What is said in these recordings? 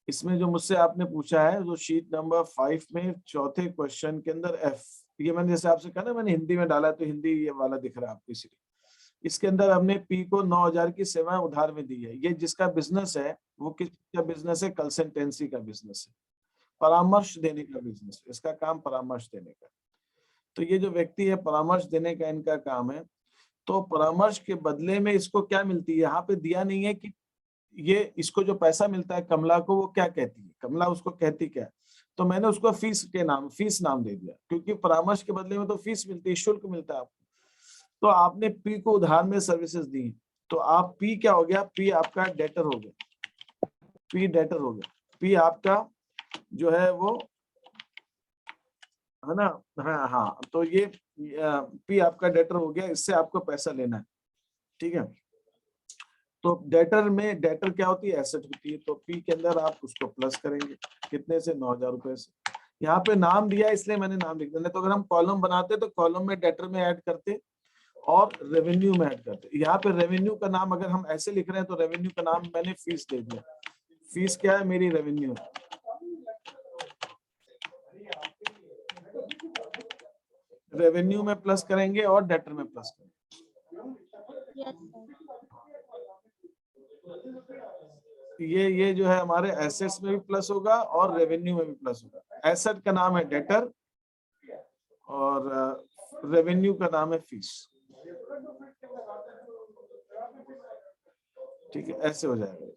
इसमें जो मुझसे आपने पूछा है, जो शीट नंबर 5 में चौथे क्वेश्चन के अंदर एफ, ये मैंने जैसे आपसे कहा ना, मैंने हिंदी में डाला तो हिंदी ये वाला दिख रहा है आपको, इसलिए इसके अंदर हमने पी को 9,000 की सेवाएं उधार में दी है। ये जिसका बिजनेस है वो किसका बिजनेस है? कंसल्टेंसी का बिजनेस है, परामर्श देने का बिजनेस, इसका काम परामर्श देने का। तो ये जो व्यक्ति है परामर्श देने का इनका काम है। तो परामर्श के बदले में इसको क्या मिलती है, यहाँ पे दिया नहीं है कि ये इसको जो पैसा मिलता है कमला को वो क्या कहती है, कमला उसको कहती क्या है। तो मैंने उसको फीस नाम दे दिया, क्योंकि परामर्श के बदले में तो फीस मिलती है, शुल्क मिलता है आपको। तो आपने पी को उधार में सर्विसेज दी, तो आप पी क्या हो गया? पी आपका डेटर हो गया, पी डेटर हो गया, पी आपका जो है वो है ना। हाँ हाँ, तो ये पी आपका डेटर हो गया, इससे आपको पैसा लेना है, ठीक है। तो डेटर में, डेटर क्या होती है? एसेट होती है। तो पी के अंदर आप उसको प्लस करेंगे, कितने से? 9,000 रुपए से। यहाँ पे नाम दिया इसलिए मैंने नाम लिख दिया, तो अगर हम कॉलम बनाते तो कॉलम में डेटर में ऐड करते और रेवेन्यू में ऐड करते। यहाँ पे रेवेन्यू का नाम अगर हम ऐसे लिख रहे हैं तो रेवेन्यू का नाम मैंने फीस दे दिया। फीस क्या है? मेरी रेवेन्यू है। रेवेन्यू में प्लस करेंगे और डेटर में प्लस करेंगे। ये जो है हमारे एसेट्स में भी प्लस होगा और रेवेन्यू में भी प्लस होगा। एसेट का नाम है डेटर और रेवेन्यू का नाम है फीस, ठीक है। ऐसे हो जाएगा,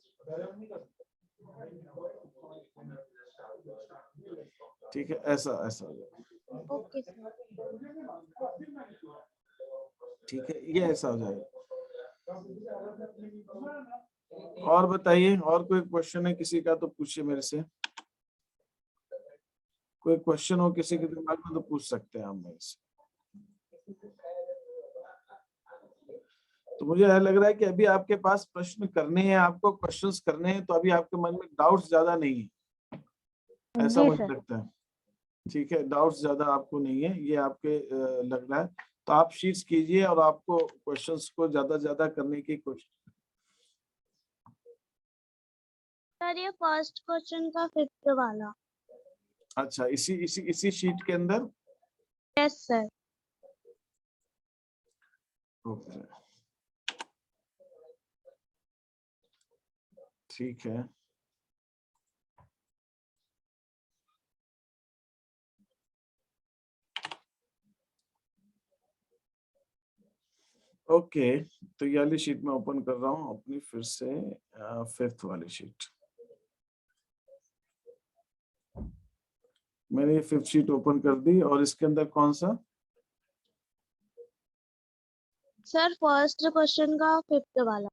ठीक है, ऐसा ऐसा हो जाएगा। ओके सर, ठीक है, ये ऐसा हो जाएगा। और बताइए, और कोई क्वेश्चन है किसी का तो पूछिए मेरे से। कोई क्वेश्चन हो किसी के दिमाग में तो पूछ सकते हैं हम मेरे से। तो मुझे लग रहा है कि अभी आपके पास प्रश्न करने हैं, आपको क्वेश्चंस करने हैं, तो अभी आपके मन में डाउट्स ज्यादा नहीं है, ऐसा मुझे लगता है। ठीक है, डाउट्स ज्यादा आपको नहीं है, ये आपके लग रहा है। तो आप शीट्स कीजिए और आपको क्वेश्चंस को ज्यादा से ज्यादा करने की कोशिश। सर ये फर्स्ट क्वेश्चन का फिफ्थ वाला। अच्छा, इसी शीट के अंदर। Yes sir. ओके, ठीक है। ओके, तो ये वाली शीट में ओपन कर रहा हूँ अपनी फिर से, फिफ्थ वाली शीट। मैंने ये फिफ्थ शीट ओपन कर दी और इसके अंदर कौन सा? सर फर्स्ट क्वेश्चन का फिफ्थ वाला।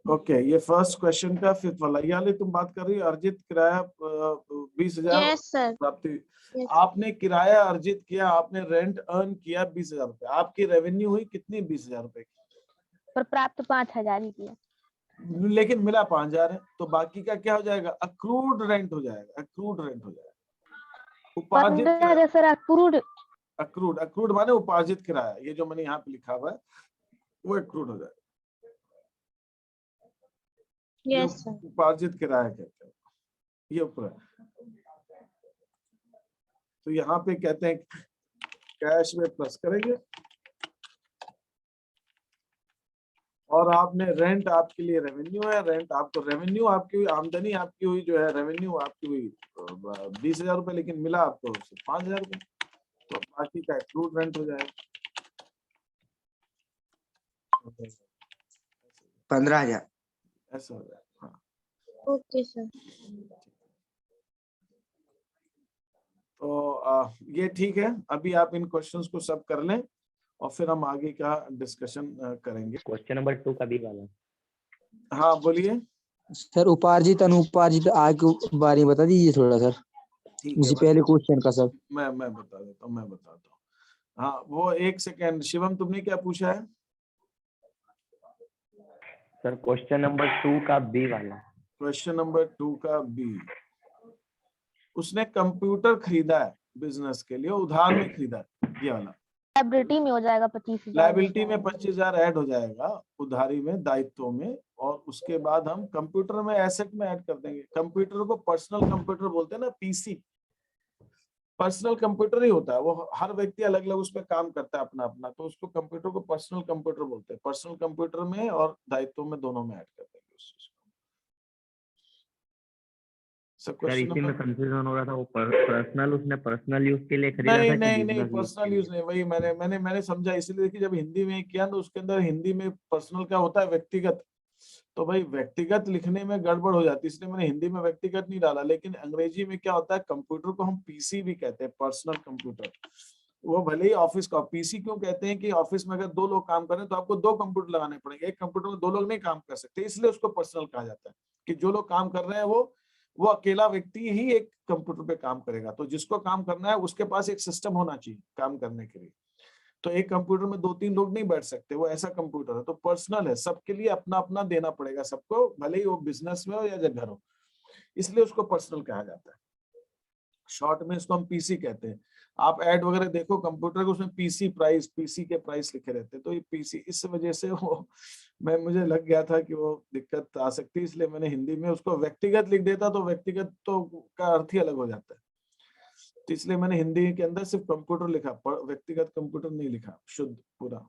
ओके, ये फर्स्ट क्वेश्चन का फिफ्थ वाला, ये वाली तुम बात कर रही हो, अर्जित किराया 20,000 यस सर। प्राप्ति। आपने किराया अर्जित किया, आपने रेंट अर्न किया 20,000 रुपए, आपकी रेवेन्यू हुई कितनी? 20,000 रुपए की, पर प्राप्त 5,000 ही किया, लेकिन मिला 5,000 है। तो बाकी का क्या हो जाएगा? अक्रूड रेंट हो जाएगा, अक्रूड रेंट हो जाएगा। उपार्जित 15,000 सर अक्रूड। अक्रूड, अक्रूड माने उपार्जित किराया, ये जो मैंने यहाँ पे लिखा हुआ है वो अक्रूड हो जाएगा। Yes sir. उपार्जित किराया कहते हैं, ये ऊपर है। तो यहाँ पे कहते हैं कैश में प्लस करेंगे और आपने रेंट, आपके लिए रेवेन्यू है, रेंट आपको रेवेन्यू आपकी हुई, आमदनी आपकी हुई जो है, रेवेन्यू आपकी हुई 20,000 रुपए, लेकिन मिला आपको 5,000 रुपए, तो बाकी का एक्लूड रेंट हो जाएगा 15,000। ऐसा हो जाएगा। हाँ, ओके सर। तो ये ठीक है, अभी आप इन क्वेश्चंस को सब कर लें और फिर हम आगे का डिस्कशन करेंगे। क्वेश्चन नंबर 2 का बी वाला। हाँ बोलिए। सर उपार्जित अनुपार्जित आय के बारे में बता दीजिए थोड़ा सर, ठीक उसी है, पहले क्वेश्चन का सर। मैं बता देता हूँ, मैं बताता हूँ। हाँ, वो एक सेकेंड, शिवम तुमने क्या पूछा है? सर क्वेश्चन नंबर 2 का बी वाला। क्वेश्चन नंबर 2 का बी। उसने कंप्यूटर खरीदा है, बिजनेस के लिए उधार में खरीदा है, ये वाला। लाइबिलिटी में हो जाएगा 25,000। लाइबिलिटी में 25,000 ऐड हो जाएगा उधारी में, दायित्व में, और उसके बाद हम कंप्यूटर में एसेट में ऐड कर देंगे। कंप्यूटर को पर्सनल कंप्यूटर बोलते हैं ना, पीसी पर्सनल कंप्यूटर ही होता है, वो हर व्यक्ति अलग अलग उस पर काम करता है अपना अपना, तो उसको कंप्यूटर को पर्सनल कंप्यूटर बोलते हैं। पर्सनल कंप्यूटर में और दायित्व में दोनों में ऐड कर देंगे उस चीज को। सब सर क्वेश्चन इसी में कंफ्यूजन हो रहा था, वो पर्सनल उसने पर्सनल यूज के लिए खरीदा नहीं था कि नहीं नहीं, बिजनेस यूज पर्सनल के यूज लिए? नहीं, वही मैंने समझा, इसलिए देखिए जब हिंदी में किया तो उसके अंदर हिंदी में पर्सनल क्या होता है, व्यक्तिगत, तो भाई व्यक्तिगत लिखने में गड़बड़ हो जाती है, इसलिए मैंने हिंदी में व्यक्तिगत नहीं डाला। लेकिन अंग्रेजी में क्या होता है, कंप्यूटर को हम पीसी भी कहते हैं, पर्सनल कंप्यूटर। वो भले ही ऑफिस का, पीसी क्यों कहते हैं कि ऑफिस में अगर 2 लोग काम कर रहे हैं तो आपको 2 कंप्यूटर लगाने पड़ेंगे, एक कंप्यूटर में 2 लोग नहीं काम कर सकते, इसलिए उसको पर्सनल कहा जाता है कि जो लोग काम कर रहे हैं वो अकेला व्यक्ति ही एक कंप्यूटर पे काम करेगा। तो जिसको काम करना है उसके पास एक सिस्टम होना चाहिए काम करने के लिए, तो एक कंप्यूटर में 2-3 लोग नहीं बैठ सकते, वो ऐसा कंप्यूटर है। तो पर्सनल है, सबके लिए अपना अपना देना पड़ेगा सबको, भले ही वो बिजनेस में हो या घर हो, इसलिए उसको पर्सनल कहा जाता है। शॉर्ट में इसको हम पीसी कहते हैं। आप ऐड वगैरह देखो कंप्यूटर को, उसमें पीसी प्राइस, पीसी के प्राइस लिखे रहते हैं, तो ये पीसी, इस वजह से वो मुझे लग गया था कि वो दिक्कत आ सकती है, इसलिए मैंने हिंदी में उसको व्यक्तिगत लिख देता, तो व्यक्तिगत तो का अर्थ ही अलग हो जाता है, तो इसलिए मैंने हिंदी के अंदर सिर्फ कंप्यूटर लिखा, व्यक्तिगत कंप्यूटर नहीं लिखा शुद्ध पूरा।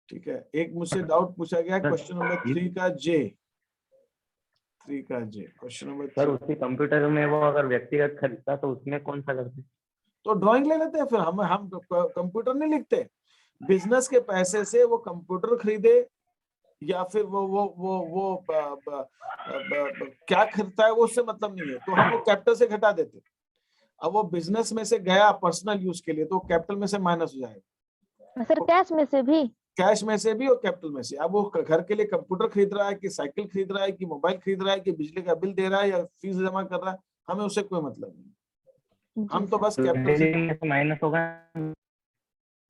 ठीक है, एक मुझसे डाउट पूछा गया क्वेश्चन नंबर 3 का जे, क्वेश्चन नंबर सर 3। उसी कंप्यूटर में वो अगर व्यक्तिगत खरीदता तो उसमें कौन सा करते? तो ड्राइंग ले लेते हैं, फिर हम कंप्यूटर नहीं लिखते। बिजनेस के पैसे से वो कंप्यूटर खरीदे या फिर वो क्या खरीदता है वो उससे मतलब नहीं है, तो हम वो कैपिटल से घटा देते। अब वो बिजनेस में से गया पर्सनल यूज के लिए तो कैपिटल में से माइनस हो जाएगा। सर कैश में से भी? कैश में से भी और कैपिटल में से। अब वो घर के लिए कंप्यूटर खरीद रहा है कि साइकिल खरीद रहा है कि मोबाइल खरीद रहा है कि बिजली का बिल दे रहा है या फीस जमा कर रहा है, हमें उससे कोई मतलब नहीं, हम तो बस कैपिटल से, माइनस होगा,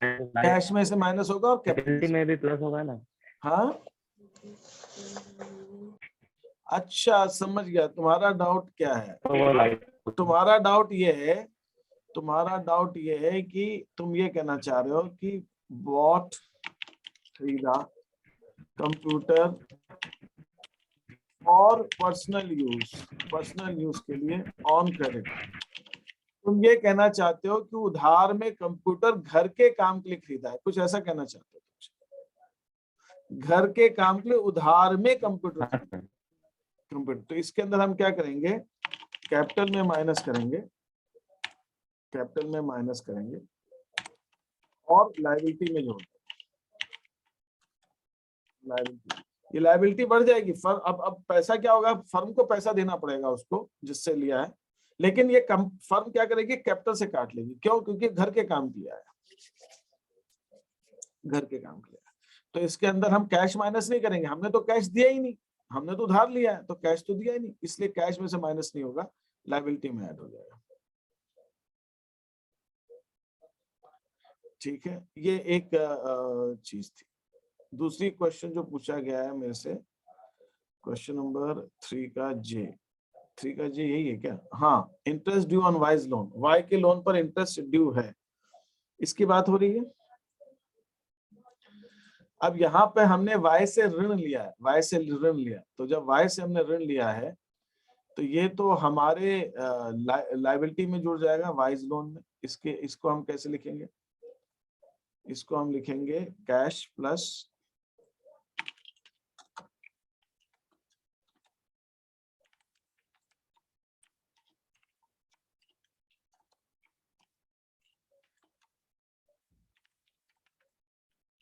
कैश में से माइनस होगा और कैपिटल में भी प्लस होगा ना? हाँ, अच्छा समझ गया। तुम्हारा डाउट क्या है? तुम्हारा डाउट ये है कि तुम ये कहना चाह रहे हो कि बॉट, खरीदा कंप्यूटर और पर्सनल यूज के लिए ऑन क्रेडिट। तुम ये कहना चाहते हो कि उधार में कंप्यूटर घर के काम के लिए खरीदा है, कुछ ऐसा कहना चाहते हो? घर के काम के लिए उधार में कंप्यूटर, तो इसके अंदर हम क्या करेंगे, कैपिटल में माइनस करेंगे और लायबिलिटी में जोड़ देंगे। ये लायबिलिटी बढ़ जाएगी। अब पैसा क्या होगा, फर्म को पैसा देना पड़ेगा उसको जिससे लिया है, लेकिन ये फर्म क्या करेगी, कैपिटल से काट लेगी। क्यों? क्योंकि घर के काम किया है, तो इसके अंदर हम कैश माइनस नहीं करेंगे, हमने तो कैश दिया ही नहीं, हमने तो उधार लिया है, तो कैश तो दिया ही नहीं, इसलिए कैश में से माइनस नहीं होगा, लायबिलिटी में ऐड हो जाएगा। ठीक है, ये एक चीज थी। दूसरी क्वेश्चन जो पूछा गया है मेरे से, क्वेश्चन नंबर 3 का जे, यही है क्या? हाँ, interest due on Y's loan, Y के लोन पर इंटरेस्ट ड्यू है, इसकी बात हो रही है। अब यहाँ पे हमने वाई से ऋण लिया है, तो जब वाई से हमने ऋण लिया है तो ये तो हमारे लायबिलिटी में जुड़ जाएगा, वाइज लोन में। इसको हम कैसे लिखेंगे? इसको हम लिखेंगे कैश प्लस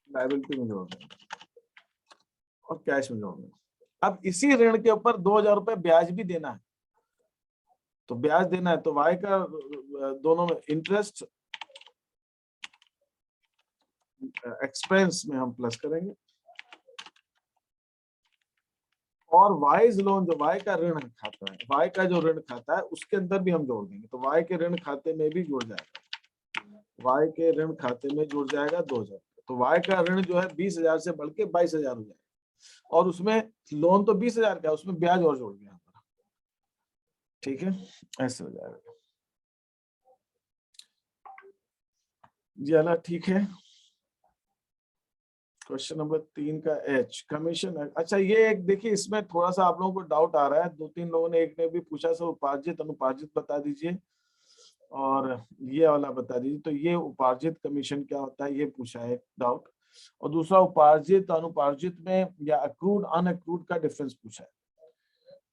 लायबिलिटी में जोड़ देंगे और कैश में जोड़ देंगे। अब इसी ऋण के ऊपर 2,000 रुपए ब्याज भी देना है, तो ब्याज देना है, तो वाई का दोनों में इंटरेस्ट एक्सपेंस में हम प्लस करेंगे और वाइज लोन जो वाई का ऋण खाता है, वाई का जो ऋण खाता है उसके अंदर भी हम जोड़ देंगे, तो वाई के ऋण खाते में भी जुड़ जाएगा, वाई के ऋण खाते में जुड़ जाएगा 2,000। तो वाई का ऋण जो है 20,000 से बढ़ के 22,000 हो जाएगा और उसमें लोन तो 20,000 का, उसमें ब्याज और जोड़ दिया। ठीक है, ऐसे हो जाएगा। जी अला ठीक है। क्वेश्चन नंबर 3 का एच कमीशन। अच्छा ये एक देखिए, इसमें थोड़ा सा आप लोगों को डाउट आ रहा है, 2-3 लोगों ने, एक ने भी पूछा सर उपार्जित अनुपार्जित बता दीजिए और ये वाला बता दीजिए। तो ये उपार्जित कमीशन क्या होता है ये पूछा है डाउट, और दूसरा उपार्जित अनुपार्जित में या अक्रूड अनअक्रूड का डिफरेंस पूछा है।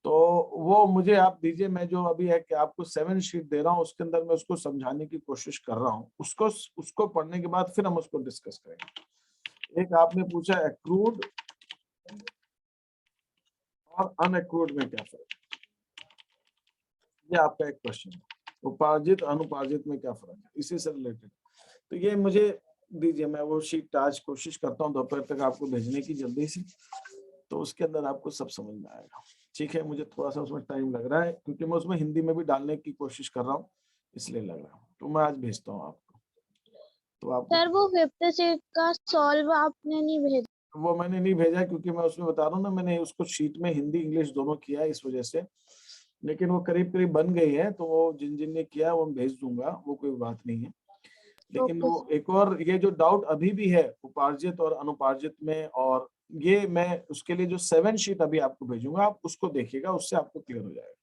तो वो मुझे आप दीजिए, मैं जो अभी है कि आपको 7 शीट दे रहा हूँ उसके अंदर मैं उसको समझाने की कोशिश कर रहा हूँ, उसको पढ़ने के बाद फिर हम उसको डिस्कस करेंगे। एक आपने पूछा एक्रूड और अनएक्रूड में क्या फर्क है, ये आपका एक क्वेश्चन है। उपार्जित अनुपार्जित में क्या फर्क है, इसी से रिलेटेड। तो ये मुझे दीजिए, मैं वो शीट आज कोशिश करता हूँ दोपहर तक आपको भेजने की जल्दी से, तो उसके अंदर आपको सब समझ में आएगा। ठीक है, मुझे थोड़ा सा उसमें टाइम लग रहा है क्योंकि मैं उसमें हिंदी में भी डालने की कोशिश कर रहा हूँ, इसलिए लग रहा है। तो मैं आज भेजता हूँ आपको। तो आपको सर वो 5th शीट का सॉल्व आपने नहीं भेजा? वो मैंने नहीं भेजा क्योंकि मैं उसमें बता रहा हूँ ना, मैंने उसको शीट में हिंदी इंग्लिश दोनों किया है इस वजह से, लेकिन वो करीब करीब बन गई है। तो वो जिन जिन ने किया वो मैं भेज दूंगा, वो कोई बात नहीं है। लेकिन ओके वो एक और ये जो डाउट अभी भी है उपार्जित और अनुपार्जित में, और ये मैं उसके लिए जो 7 शीट अभी आपको भेजूंगा आप उसको देखिएगा, उससे आपको क्लियर हो जाएगा।